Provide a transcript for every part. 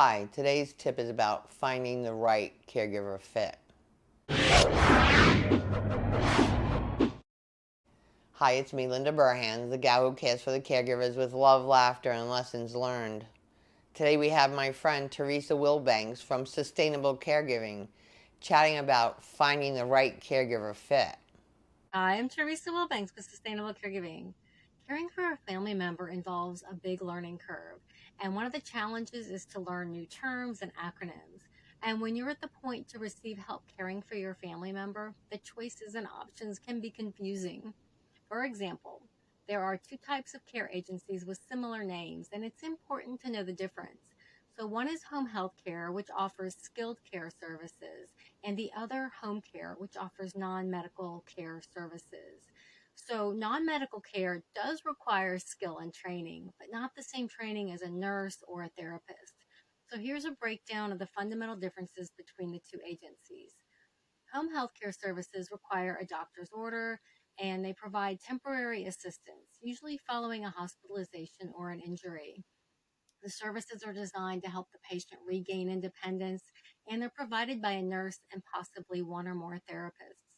Hi, today's tip is about finding the right caregiver fit. Hi, it's me, Linda Burhans, the gal who cares for the caregivers with love, laughter, and lessons learned. Today we have my friend Teresa Wilbanks from Sustainable Caregiving chatting about finding the right caregiver fit. Hi, I'm Teresa Wilbanks with Sustainable Caregiving. Caring for a family member involves a big learning curve, and one of the challenges is to learn new terms and acronyms. And when you're at the point to receive help caring for your family member, the choices and options can be confusing. For example, there are two types of care agencies with similar names, and it's important to know the difference. So, one is home health care, which offers skilled care services, and the other, home care, which offers non medical care services. So, non medical care does require skill and training, but not the same training as a nurse or a therapist. So, here's a breakdown of the fundamental differences between the two agencies. Home health care services require a doctor's order and they provide temporary assistance, usually following a hospitalization or an injury. The services are designed to help the patient regain independence and they're provided by a nurse and possibly one or more therapists.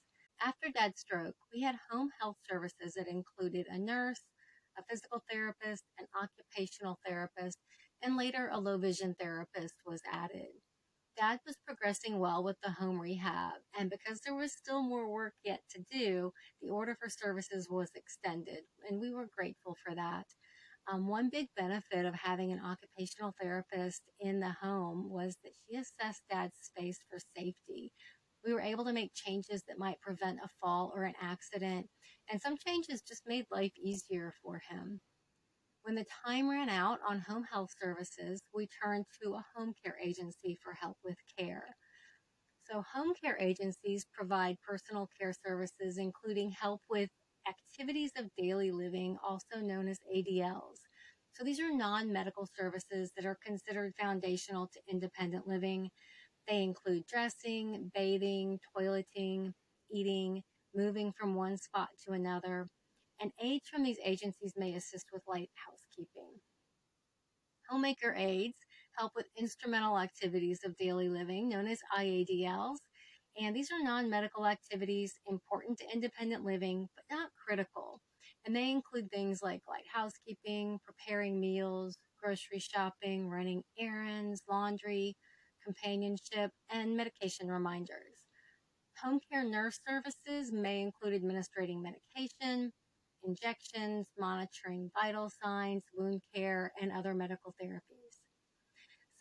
After Dad's stroke, we had home health services that included a nurse, a physical therapist, an occupational therapist, and later a low vision therapist was added. Dad was progressing well with the home rehab, and because there was still more work yet to do, the order for services was extended, and we were grateful for that. One big benefit of having an occupational therapist in the home was that she assessed Dad's space for safety. We were able to make changes that might prevent a fall or an accident, and some changes just made life easier for him. When the time ran out on home health services, we turned to a home care agency for help with care. So, home care agencies provide personal care services, including help with activities of daily living, also known as ADLs. So, these are non medical services that are considered foundational to independent living. They include dressing, bathing, toileting, eating, moving from one spot to another, and aides from these agencies may assist with light housekeeping. Homemaker aides help with instrumental activities of daily living, known as IADLs. And these are non medical activities important to independent living, but not critical. And they include things like light housekeeping, preparing meals, grocery shopping, running errands, laundry, companionship, and medication reminders. Home care nurse services may include administering medication, injections, monitoring vital signs, wound care, and other medical therapies.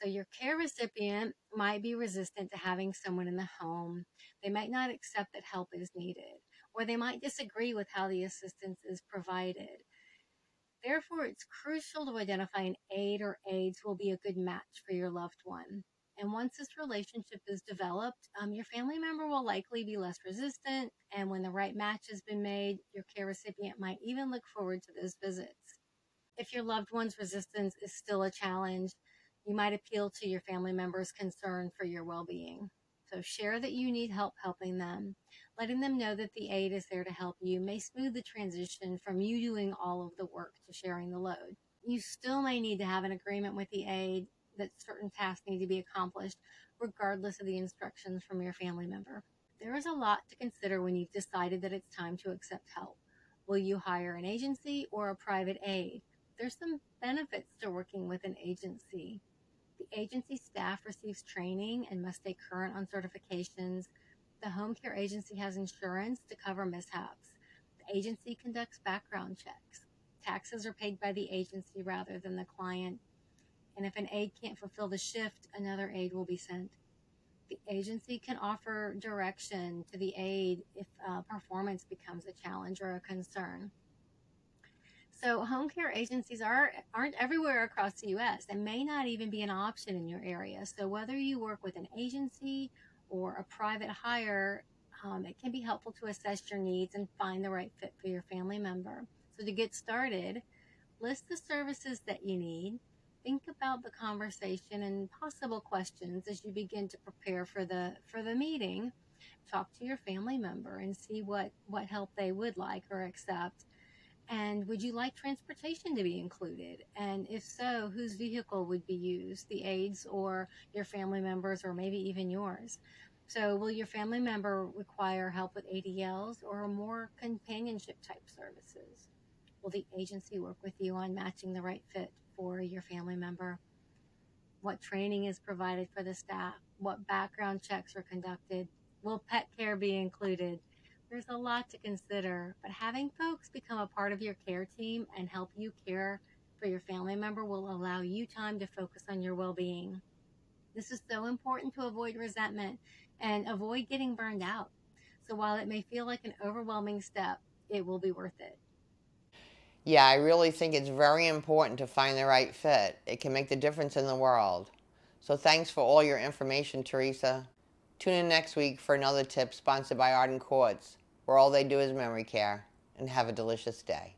So, your care recipient might be resistant to having someone in the home. They might not accept that help is needed, or they might disagree with how the assistance is provided. Therefore, it's crucial to identify an aide or aides who will be a good match for your loved one. And once this relationship is developed, your family member will likely be less resistant. And when the right match has been made, your care recipient might even look forward to those visits. If your loved one's resistance is still a challenge, you might appeal to your family member's concern for your well being. So share that you need help helping them. Letting them know that the aid is there to help you may smooth the transition from you doing all of the work to sharing the load. You still may need to have an agreement with the aid that certain tasks need to be accomplished, regardless of the instructions from your family member. There is a lot to consider when you've decided that it's time to accept help. Will you hire an agency or a private aid? There's some benefits to working with an agency. The agency staff receives training and must stay current on certifications. The home care agency has insurance to cover mishaps. The agency conducts background checks. Taxes are paid by the agency rather than the client. And if an aide can't fulfill the shift, another aide will be sent. The agency can offer direction to the aide if performance becomes a challenge or a concern. So home care agencies aren't everywhere across the U.S. and may not even be an option in your area. So whether you work with an agency or a private hire, it can be helpful to assess your needs and find the right fit for your family member. So to get started, list the services that you need. Think about the conversation and possible questions as you begin to prepare for the meeting. Talk to your family member and see what help they would like or accept And would you like transportation to be included? And if so, whose vehicle would be used, the aide's or your family members, or maybe even yours? So, will your family member require help with ADLs or more companionship type services? Will the agency work with you on matching the right fit for your family member? What training is provided for the staff? What background checks are conducted? Will pet care be included? There's a lot to consider, but having folks become a part of your care team and help you care for your family member will allow you time to focus on your well being. This is so important to avoid resentment and avoid getting burned out. So while it may feel like an overwhelming step, it will be worth it. Yeah, I really think it's very important to find the right fit. It can make the difference in the world. So thanks for all your information, Teresa. Tune in next week for another tip sponsored by Arden Courts, where all they do is memory care. And have a delicious day.